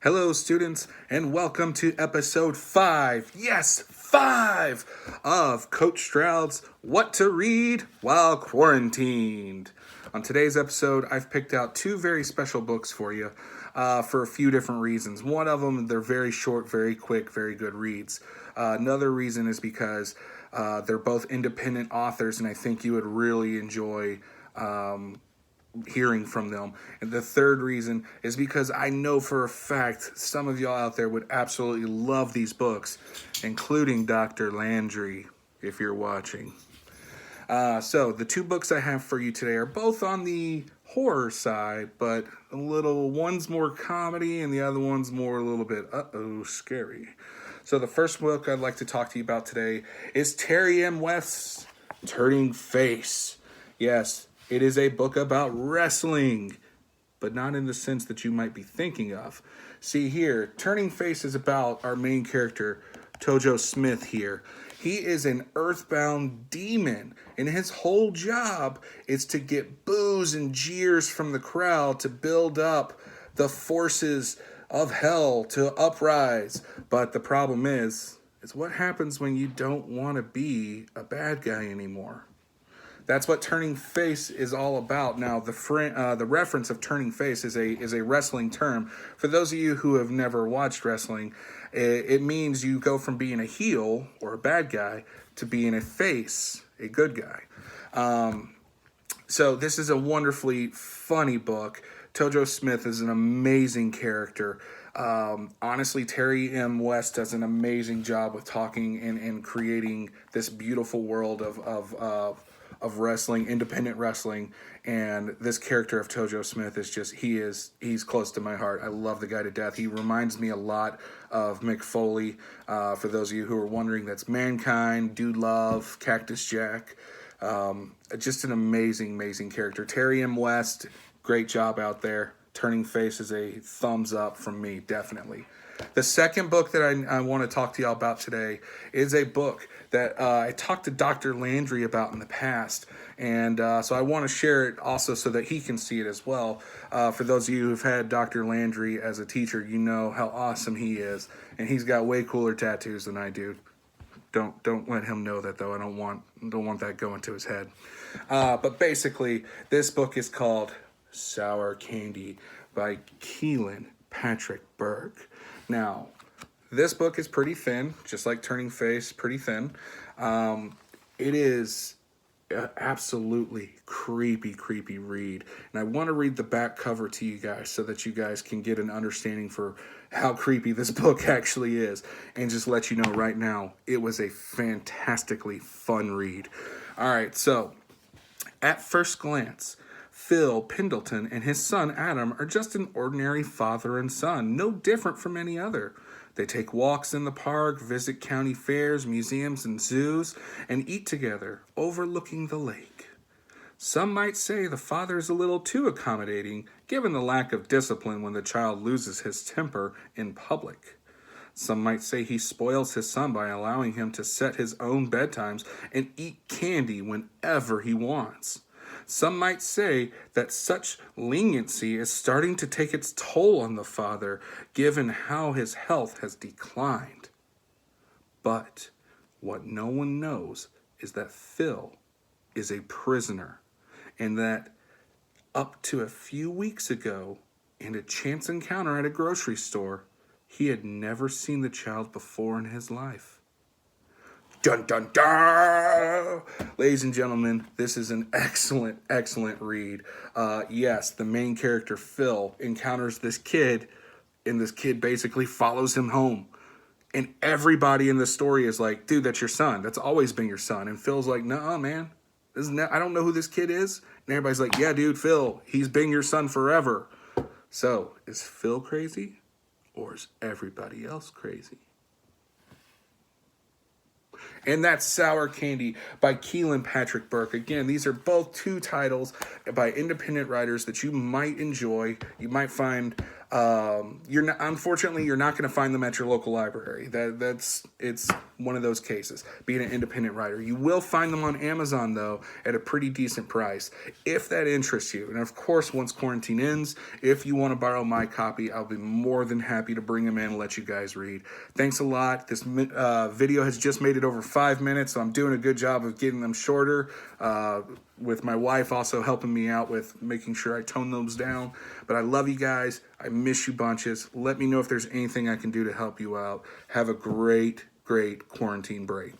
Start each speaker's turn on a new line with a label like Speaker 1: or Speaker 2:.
Speaker 1: Hello, students, and welcome to episode 5. Yes, 5 of Coach Stroud's What to Read While Quarantined. On today's episode, I've picked out two very special books for you for a few different reasons. One of them, they're very short, very quick, very good reads. Another reason is because they're both independent authors, and I think you would really enjoy hearing from them. And the third reason is because I know for a fact some of y'all out there would absolutely love these books, including Dr. Landry, if you're watching. So the two books I have for you today are both on the horror side, but one's more comedy and the other one's more a little bit, scary. So the first book I'd like to talk to you about today is Terry M. West's Turning Face. Yes, it is a book about wrestling, but not in the sense that you might be thinking of. See here, Turning Face is about our main character, Tojo Smith here. He is an earthbound demon, and his whole job is to get boos and jeers from the crowd to build up the forces of hell to uprise. But the problem is what happens when you don't want to be a bad guy anymore. That's what Turning Face is all about. Now, the reference of Turning Face is a wrestling term. For those of you who have never watched wrestling, it means you go from being a heel or a bad guy to being a face, a good guy. So this is a wonderfully funny book. Tojo Smith is an amazing character. Honestly, Terry M. West does an amazing job with talking and creating this beautiful world of wrestling, independent wrestling, and this character of Tojo Smith is just, he's close to my heart. I love the guy to death. He reminds me a lot of Mick Foley. For those of you who are wondering, that's Mankind, Dude Love, Cactus Jack. Just an amazing character. Terry M. West, great job out there. Turning Face is a thumbs up from me, definitely. The second book that I want to talk to y'all about today is a book that I talked to Dr. Landry about in the past. And so I want to share it also so that he can see it as well. For those of you who've had Dr. Landry as a teacher, you know how awesome he is. And he's got way cooler tattoos than I do. Don't let him know that, though. I don't want that going to his head. But basically, this book is called Sour Candy by Kealan Patrick Burke. Now, this book is pretty thin, just like Turning Face, pretty thin. It is an absolutely creepy read. And I want to read the back cover to you guys so that you guys can get an understanding for how creepy this book actually is. And just let you know right now, it was a fantastically fun read. All right, so at first glance, Phil Pendleton and his son Adam are just an ordinary father and son, no different from any other. They take walks in the park, visit county fairs, museums, and zoos, and eat together, overlooking the lake. Some might say the father is a little too accommodating, given the lack of discipline when the child loses his temper in public. Some might say he spoils his son by allowing him to set his own bedtimes and eat candy whenever he wants. Some might say that such leniency is starting to take its toll on the father, given how his health has declined. But what no one knows is that Phil is a prisoner, and that up to a few weeks ago, in a chance encounter at a grocery store, he had never seen the child before in his life. Dun dun dun! Ladies and gentlemen, this is an excellent read. Yes, the main character, Phil, encounters this kid, and this kid basically follows him home. And everybody in the story is like, dude, that's your son. That's always been your son. And Phil's like, no, man. I don't know who this kid is. And everybody's like, yeah, dude, Phil, he's been your son forever. So, is Phil crazy? Or is everybody else crazy? And that's Sour Candy by Kealan Patrick Burke. Again, these are both two titles by independent writers that you might enjoy. You might find Unfortunately, you're not going to find them at your local library. It's one of those cases, being an independent writer. You will find them on Amazon, though, at a pretty decent price, if that interests you. And of course, once quarantine ends, if you want to borrow my copy, I'll be more than happy to bring them in and let you guys read. Thanks a lot. This video has just made it over 5 minutes, so I'm doing a good job of getting them shorter, with my wife also helping me out with making sure I tone those down. But I love you guys. I miss you bunches. Let me know if there's anything I can do to help you out. Have a great quarantine break.